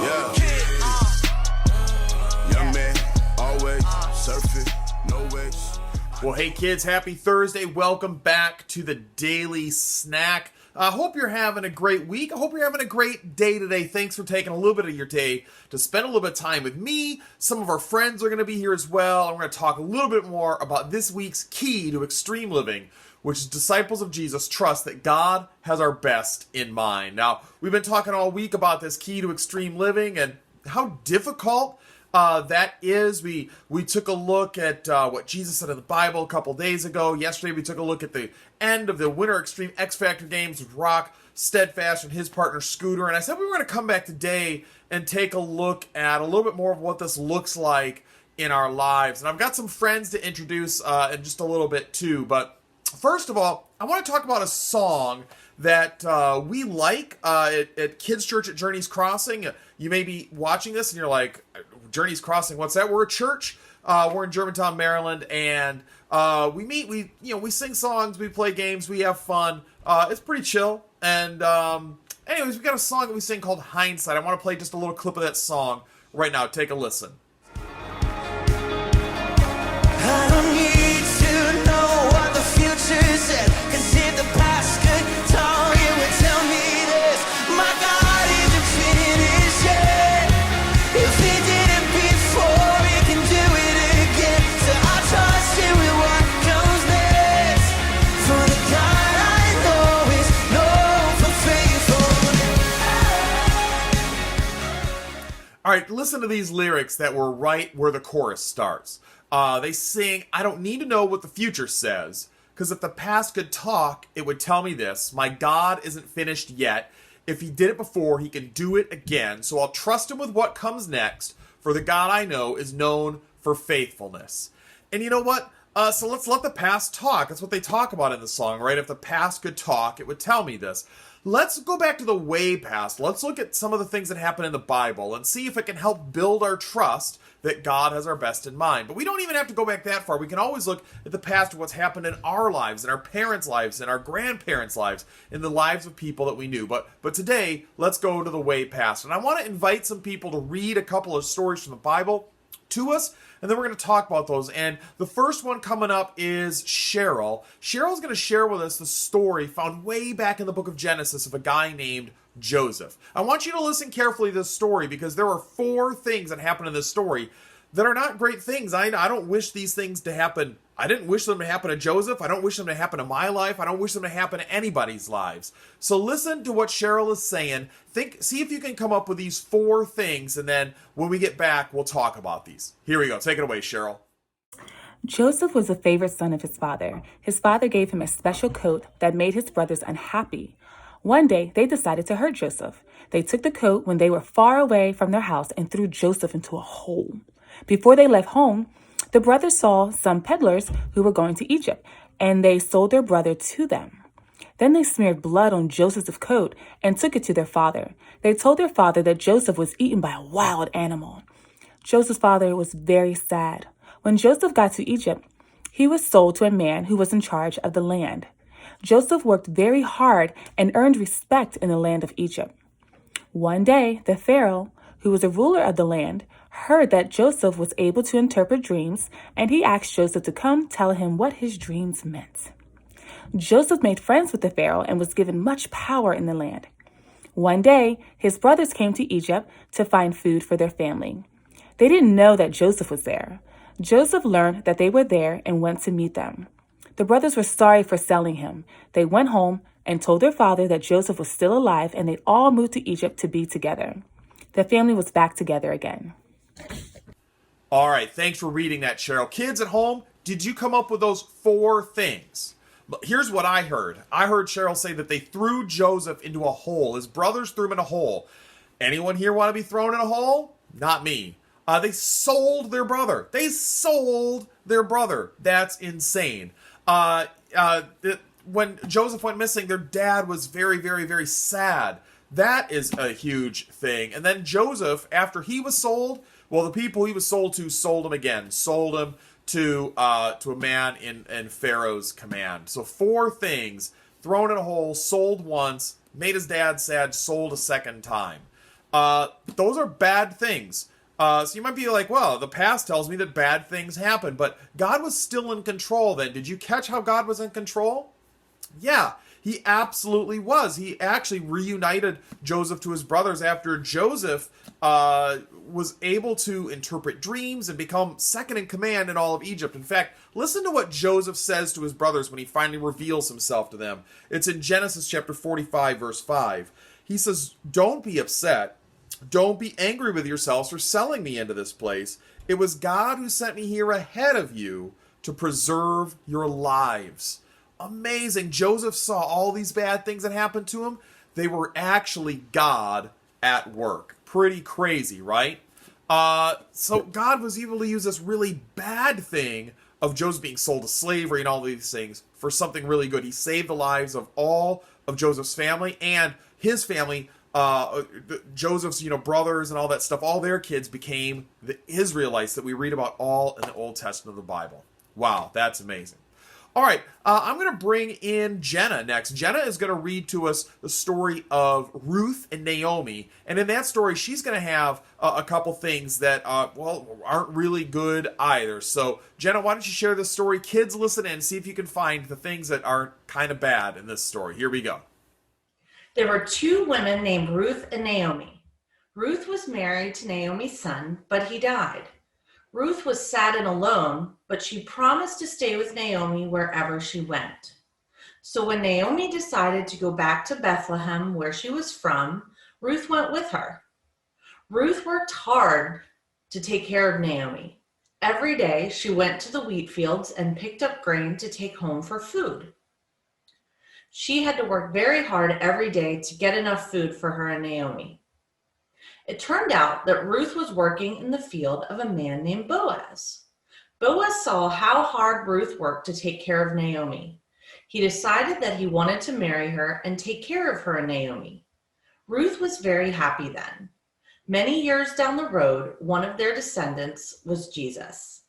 Yeah. Young man, always surfing, no waves. Well, hey kids, happy Thursday. Welcome back to the Daily Snack. I hope you're having a great week. I hope you're having a great day today. Thanks for taking a little bit of your day to spend a little bit of time with me. Some of our friends are going to be here as well. And we're going to talk a little bit more about this week's key to extreme living, which is disciples of Jesus trust that God has our best in mind. Now, we've been talking all week about this key to extreme living and how difficult that is. We took a look at what Jesus said in the Bible a couple days ago. Yesterday, we took a look at the end of the Winter Extreme X Factor games with Rock Steadfast and his partner Scooter. And I said we were going to come back today and take a look at a little bit more of what this looks like in our lives. And I've got some friends to introduce in just a little bit too. But first of all, I want to talk about a song that we like at Kids Church at Journey's Crossing. You may be watching this and you're like, Journey's Crossing, what's that? We're a church. We're in Germantown, Maryland, and we meet. We sing songs, we play games, we have fun. It's pretty chill. And anyways, we got a song that we sing called Hindsight. I want to play just a little clip of that song right now. Take a listen. I don't need to know what the future said, 'cause if the past could talk, it would tell me this: my God isn't finished yet. If he did it before, he can do it again. So I trust him with what comes next. For the God I know is known for faithfulness. All right, listen to these lyrics that were right where the chorus starts. They sing, I don't need to know what the future says, because if the past could talk, it would tell me this: my God isn't finished yet. If he did it before, he can do it again. So I'll trust him with what comes next, for the God I know is known for faithfulness. And you know what? So let's let the past talk. That's what they talk about in the song, right? If the past could talk, it would tell me this. Let's go back to the way past. Let's look at some of the things that happen in the Bible and see if it can help build our trust that God has our best in mind. But we don't even have to go back that far. We can always look at the past of what's happened in our lives, in our parents' lives, in our grandparents' lives, in the lives of people that we knew. But today, let's go to the way past. And I want to invite some people to read a couple of stories from the Bible to us, and then we're going to talk about those. And the first one coming up is Cheryl. Cheryl's going to share with us the story found way back in the book of Genesis of a guy named Joseph. I want you to listen carefully to this story because there are 4 things that happen in this story that are not great things. I don't wish these things to happen. I didn't wish them to happen to Joseph. I don't wish them to happen to my life. I don't wish them to happen to anybody's lives. So listen to what Cheryl is saying. See if you can come up with these 4 things, and then when we get back, we'll talk about these. Here we go. Take it away, Cheryl. Joseph was a favorite son of his father. His father gave him a special coat that made his brothers unhappy. One day, they decided to hurt Joseph. They took the coat when they were far away from their house and threw Joseph into a hole. Before they left home, the brothers saw some peddlers who were going to Egypt, and they sold their brother to them. Then they smeared blood on Joseph's coat and took it to their father. They told their father that Joseph was eaten by a wild animal. Joseph's father was very sad. When Joseph got to Egypt, he was sold to a man who was in charge of the land. Joseph worked very hard and earned respect in the land of Egypt. One day, the Pharaoh, who was a ruler of the land, heard that Joseph was able to interpret dreams, and he asked Joseph to come tell him what his dreams meant. Joseph made friends with the Pharaoh and was given much power in the land. One day, his brothers came to Egypt to find food for their family. They didn't know that Joseph was there. Joseph learned that they were there and went to meet them. The brothers were sorry for selling him. They went home and told their father that Joseph was still alive, and they all moved to Egypt to be together. The family was back together again. All right, thanks for reading that, Cheryl. Kids at home, did you come up with those 4 things? Here's what I heard. I heard Cheryl say that they threw Joseph into a hole. His brothers threw him in a hole. Anyone here want to be thrown in a hole? Not me. They sold their brother. They sold their brother. That's insane. When Joseph went missing, their dad was very, very, very sad. That is a huge thing. And then Joseph, after he was sold, well, the people he was sold to sold him again. Sold him to a man in Pharaoh's command. So 4 things: thrown in a hole, sold once, made his dad sad, sold a second time. Those are bad things. So you might be like, well, the past tells me that bad things happen, but God was still in control then. Did you catch how God was in control? Yeah, he absolutely was. He actually reunited Joseph to his brothers after Joseph was able to interpret dreams and become second in command in all of Egypt. In fact, listen to what Joseph says to his brothers when he finally reveals himself to them. It's in Genesis chapter 45, verse 5. He says, "Don't be upset. Don't be angry with yourselves for selling me into this place. It was God who sent me here ahead of you to preserve your lives." Amazing. Joseph saw all these bad things that happened to him. They were actually God at work. Pretty crazy, right? So God was able to use this really bad thing of Joseph being sold to slavery and all these things for something really good. He saved the lives of all of Joseph's family and his family. Joseph's, brothers and all that stuff, all their kids became the Israelites that we read about all in the Old Testament of the Bible. Wow, that's amazing. All right, I'm going to bring in Jenna next. Jenna is going to read to us the story of Ruth and Naomi. And in that story, she's going to have a couple things that, aren't really good either. So, Jenna, why don't you share this story? Kids, listen in. See if you can find the things that are kind of bad in this story. Here we go. There were two women named Ruth and Naomi. Ruth was married to Naomi's son, but he died. Ruth was sad and alone, but she promised to stay with Naomi wherever she went. So when Naomi decided to go back to Bethlehem, where she was from, Ruth went with her. Ruth worked hard to take care of Naomi. Every day she went to the wheat fields and picked up grain to take home for food. She had to work very hard every day to get enough food for her and Naomi. It turned out that Ruth was working in the field of a man named Boaz. Boaz saw how hard Ruth worked to take care of Naomi. He decided that he wanted to marry her and take care of her and Naomi. Ruth was very happy then. Many years down the road, one of their descendants was Jesus.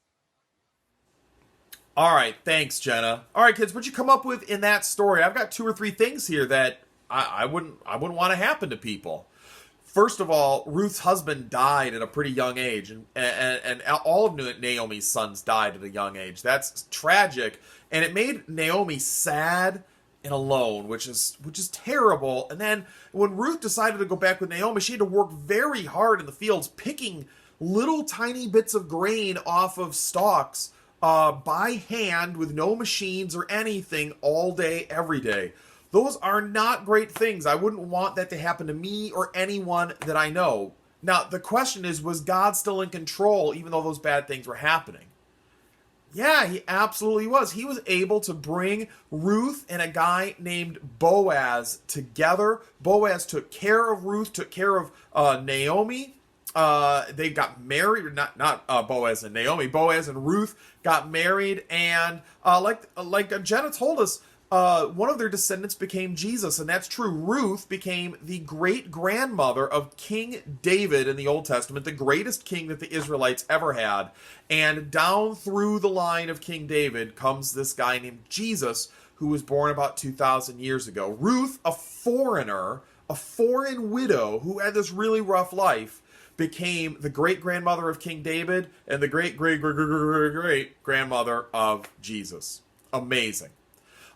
All right, thanks, Jenna. All right, kids, what'd you come up with in that story? I've got 2 or 3 things here that I wouldn't want to happen to people. First of all, Ruth's husband died at a pretty young age, and all of Naomi's sons died at a young age. That's tragic, and it made Naomi sad and alone, which is terrible. And then when Ruth decided to go back with Naomi, she had to work very hard in the fields, picking little tiny bits of grain off of stalks by hand with no machines or anything all day, every day. Those are not great things. I wouldn't want that to happen to me or anyone that I know. Now, the question is, was God still in control even though those bad things were happening? Yeah, he absolutely was. He was able to bring Ruth and a guy named Boaz together. Boaz took care of Ruth, took care of Naomi. They got married, not Boaz and Naomi. Boaz and Ruth got married, and like Jenna told us, one of their descendants became Jesus, and that's true. Ruth became the great-grandmother of King David in the Old Testament, the greatest king that the Israelites ever had. And down through the line of King David comes this guy named Jesus, who was born about 2,000 years ago. Ruth, a foreigner, a foreign widow who had this really rough life, became the great-grandmother of King David and the great-great-great-great-grandmother of Jesus. Amazing.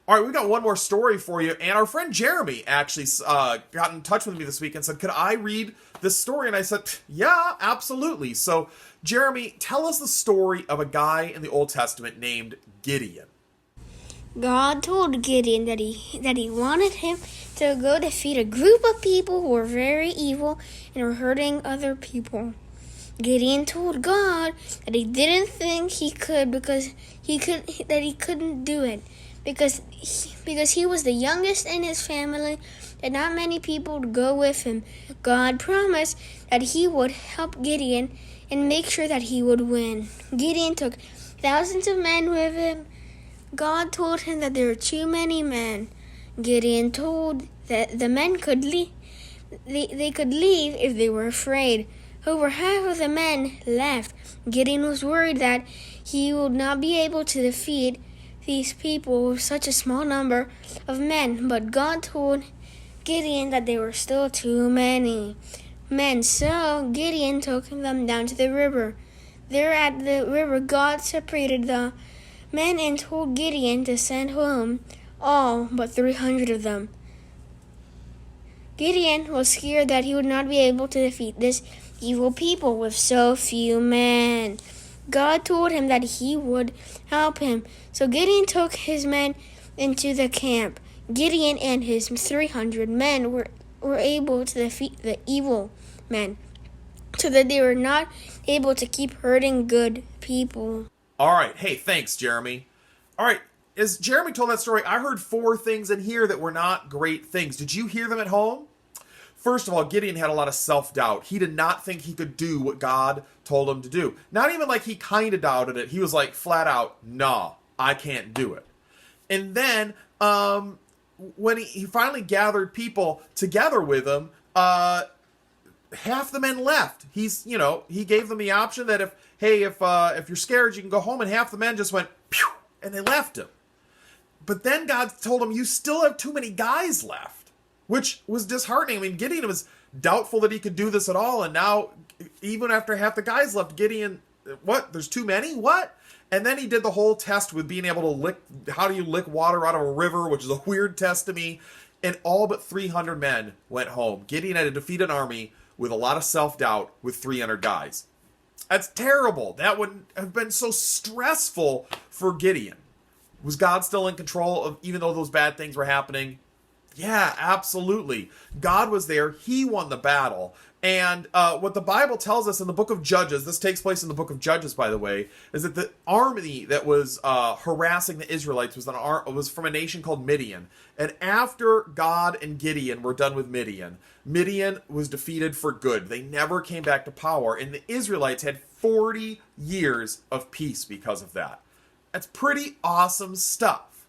All right, we got one more story for you, and our friend Jeremy actually got in touch with me this week and said, could I read this story? And I said, yeah, absolutely. So, Jeremy, tell us the story of a guy in the Old Testament named Gideon. God told Gideon that he wanted him to go defeat a group of people who were very evil and were hurting other people. Gideon told God that he didn't think he could because he couldn't do it. Because he was the youngest in his family and not many people would go with him. God promised that he would help Gideon and make sure that he would win. Gideon took thousands of men with him. God told him that there were too many men. Gideon told that the men could leave. They could leave if they were afraid. Over half of the men left. Gideon was worried that he would not be able to defeat these people with such a small number of men, but God told Gideon that there were still too many. men. So Gideon took them down to the river. There at the river, God separated the men and told Gideon to send home all but 300 of them. Gideon was scared that he would not be able to defeat this evil people with so few men. God told him that he would help him. So Gideon took his men into the camp. Gideon and his 300 men were able to defeat the evil men, so that they were not able to keep hurting good people. All right. Hey, thanks, Jeremy. All right. As Jeremy told that story, I heard 4 things in here that were not great things. Did you hear them at home? First of all, Gideon had a lot of self-doubt. He did not think he could do what God told him to do. Not even like he kind of doubted it. He was like flat out, nah, I can't do it. And then when he finally gathered people together with him, half the men left. He gave them the option that if you're scared, you can go home, and half the men just went, pew, and they left him. But then God told him, you still have too many guys left, which was disheartening. I mean, Gideon was doubtful that he could do this at all, and now, even after half the guys left, Gideon, what? There's too many? What? And then he did the whole test with being able to how do you lick water out of a river, which is a weird test to me, and all but 300 men went home. Gideon had to defeat an army with a lot of self-doubt with 300 guys. That's terrible. That would have been so stressful for Gideon. Was God still in control of, even though those bad things were happening? Yeah, absolutely. God was there. He won the battle. And what the Bible tells us in the book of Judges, this takes place in the book of Judges, by the way, is that the army that was harassing the Israelites was from a nation called Midian. And after God and Gideon were done with Midian, Midian was defeated for good. They never came back to power. And the Israelites had 40 years of peace because of that. That's pretty awesome stuff.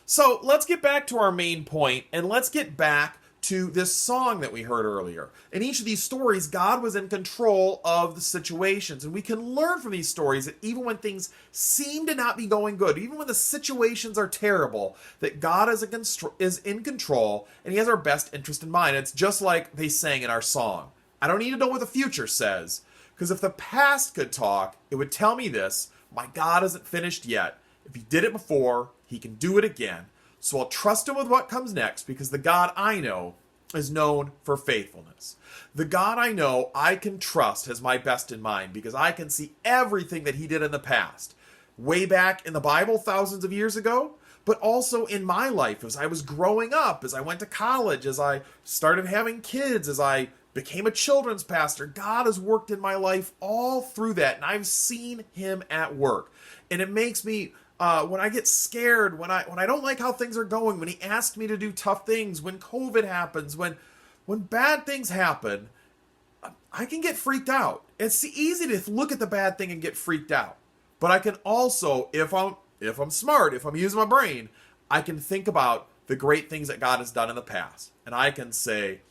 So let's get back to our main point, and let's get back to this song that we heard earlier. In each of these stories, God was in control of the situations, and we can learn from these stories that even when things seem to not be going good, even when the situations are terrible, that God is in control, and he has our best interest in mind. It's just like they sang in our song. I don't need to know what the future says, because if the past could talk, it would tell me this: my God isn't finished yet. If he did it before, he can do it again. So I'll trust him with what comes next, because the God I know is known for faithfulness. The God I know I can trust has my best in mind, because I can see everything that he did in the past. Way back in the Bible thousands of years ago, but also in my life as I was growing up, as I went to college, as I started having kids, as I became a children's pastor. God has worked in my life all through that, and I've seen him at work. And it makes me, when I get scared, when I don't like how things are going, when he asks me to do tough things, when COVID happens, when bad things happen, I can get freaked out. It's easy to look at the bad thing and get freaked out. But I can also, if I'm smart, if I'm using my brain, I can think about the great things that God has done in the past. And I can say,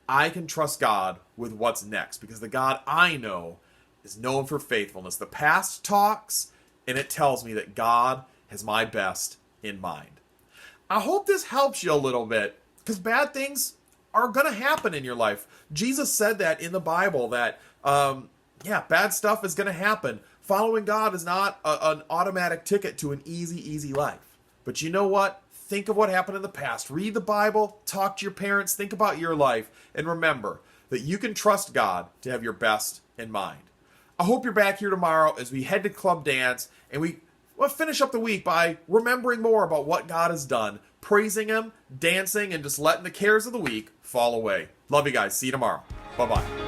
I can trust God with what's next, because the God I know is known for faithfulness. The past talks, and it tells me that God has my best in mind. I hope this helps you a little bit, because bad things are going to happen in your life. Jesus said that in the Bible, that, bad stuff is going to happen. Following God is not an automatic ticket to an easy life. But you know what? Think of what happened in the past. Read the Bible, talk to your parents, think about your life, and remember that you can trust God to have your best in mind. I hope you're back here tomorrow as we head to Club Dance, and we'll finish up the week by remembering more about what God has done, praising him, dancing, and just letting the cares of the week fall away. Love you guys. See you tomorrow. Bye-bye.